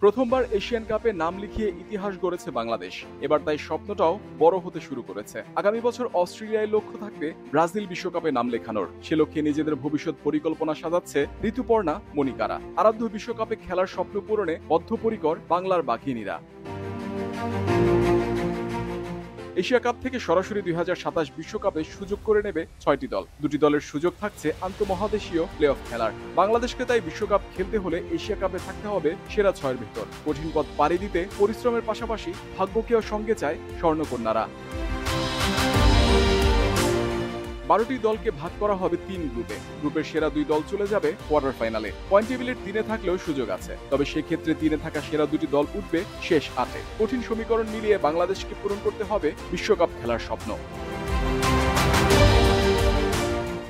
প্রথমবার এশিয়ান কাপে নাম লিখিয়ে ইতিহাস গড়েছে বাংলাদেশ। এবার তাই স্বপ্নটাও বড় হতে শুরু করেছে। আগামী বছর অস্ট্রেলিয়ায় লক্ষ্য থাকবে ব্রাজিল বিশ্বকাপে নাম লেখানোর। সে লক্ষ্যে নিজেদের ভবিষ্যৎ পরিকল্পনা সাজাচ্ছে ঋতুপর্ণা, মনিকারা। আরাধ্য বিশ্বকাপে খেলার স্বপ্ন পূরণে বদ্ধপরিকর বাংলার বাঘিনীরা। এশিয়া কাপ থেকে সরাসরি 2027 বিশ্বকাপে সুযোগ করে নেবে 6টি দল। দুটি দলের সুযোগ থাকছে আন্তঃমহাদেশীয় প্লে অফ খেলার। বাংলাদেশকে তাই বিশ্বকাপ খেলতে হলে এশিয়া কাপে থাকতে হবে সেরা 6-এর ভেতর। কঠিন পথ পাড়ি দিতে পরিশ্রমের পাশাপাশি ভাগ্যকেও সঙ্গে চায় স্বর্ণকন্যারা। 12টি দলকে ভাগ করা হবে 3 গ্রুপে। গ্রুপের সেরা 2 দল চলে যাবে কোয়ার্টার ফাইনালে। পয়েন্ট টেবিলের 3-এ থাকলেও সুযোগ আছে, তবে সেক্ষেত্রে 3-এ থাকা সেরা 2টি দল উঠবে শেষ 8-এ। কঠিন সমীকরণ মিলিয়ে বাংলাদেশকে পূরণ করতে হবে বিশ্বকাপ খেলার স্বপ্ন।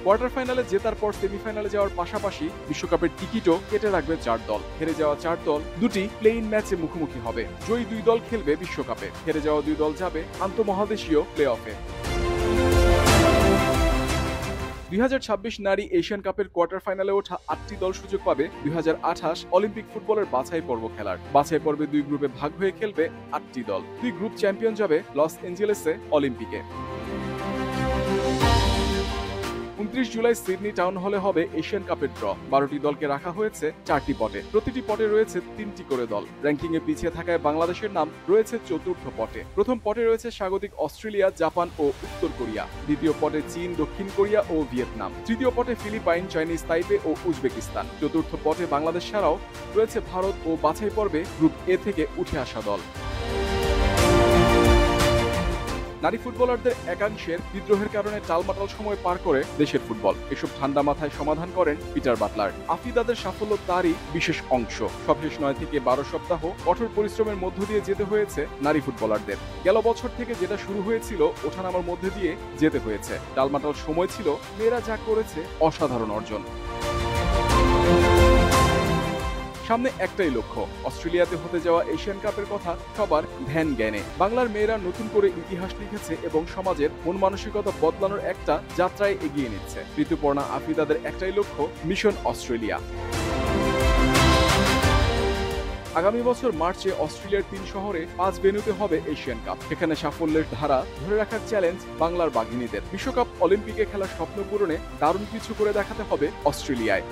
কোয়ার্টার ফাইনালে জেতার পর সেমিফাইনালে যাওয়ার পাশাপাশি বিশ্বকাপের টিকিটও কেটে রাখবে 4 দল। হেরে যাওয়া 4 দল দুটি প্লে-ইন ম্যাচে মুখোমুখি হবে। জয়ী 2 দল খেলবে বিশ্বকাপে, হেরে যাওয়া 2 দল যাবে আন্তঃমহাদেশীয় প্লে অফে। 2026 নারী এশিয়ান কাপের কোয়ার্টার ফাইনালে ওঠা 8টি দল সুযোগ পাবে 2028 অলিম্পিক ফুটবলের বাছাই পর্ব খেলার। বাছাই পর্বে 2 গ্রুপে ভাগ হয়ে খেলবে 8টি দল। 2 গ্রুপ চ্যাম্পিয়ন যাবে লস এঞ্জেলেসে অলিম্পিকে। 29 জুলাই সিডনি টাউন হলে হবে এশিয়ান কাপের ড্র। 12টি দলকে রাখা হয়েছে 4টি পটে। প্রতিটি পটে রয়েছে 3টি করে দল। র্যাঙ্কিং এ পিছিয়ে থাকায় বাংলাদেশের নাম রয়েছে 4র্থ পটে। প্রথম পটে রয়েছে স্বাগতিক অস্ট্রেলিয়া, জাপান ও উত্তর কোরিয়া। দ্বিতীয় পটে চীন, দক্ষিণ কোরিয়া ও ভিয়েতনাম। তৃতীয় পটে ফিলিপাইন, চাইনিজ তাইপে ও উজবেকিস্তান। চতুর্থ পটে বাংলাদেশ ছাড়াও রয়েছে ভারত ও বাছাই পর্বে গ্রুপ এ থেকে উঠে আসা দল। নারী ফুটবলারদের একাংশের বিদ্রোহের কারণে টালমাটাল সময় পার করে দেশের ফুটবল। এসব ঠান্ডা মাথায় সমাধান করেন পিটার বাটলার। আফিদাদের সাফল্য তারই বিশেষ অংশ। সবশেষ 9 থেকে 12 সপ্তাহ কঠোর পরিশ্রমের মধ্য দিয়ে যেতে হয়েছে নারী ফুটবলারদের। গেল বছর থেকে যেটা শুরু হয়েছিল ওঠানামার মধ্যে দিয়ে যেতে হয়েছে। টালমাটাল সময় ছিল, মেয়েরা যা করেছে অসাধারণ অর্জন। সামনে একটাই লক্ষ্য, অস্ট্রেলিয়াতে হতে যাওয়া এশিয়ান কাপের কথা সবার ধ্যান জ্ঞানে। বাংলার মেয়েরা নতুন করে ইতিহাস লিখেছে এবং সমাজের মন মানসিকতা বদলানোর একটা যাত্রায় এগিয়ে নিচ্ছে। ঋতুপর্ণা, আফিদাদের একটাই লক্ষ্য, মিশন অস্ট্রেলিয়া। আগামী বছর মার্চে অস্ট্রেলিয়ার 3 শহরে 5 ভেন্যুতে হবে এশিয়ান কাপ। সেখানে সাফল্যের ধারা ধরে রাখার চ্যালেঞ্জ বাংলার বাঘিনীদের। বিশ্বকাপ অলিম্পিকে খেলার স্বপ্ন পূরণে দারুণ কিছু করে দেখাতে হবে অস্ট্রেলিয়ায়।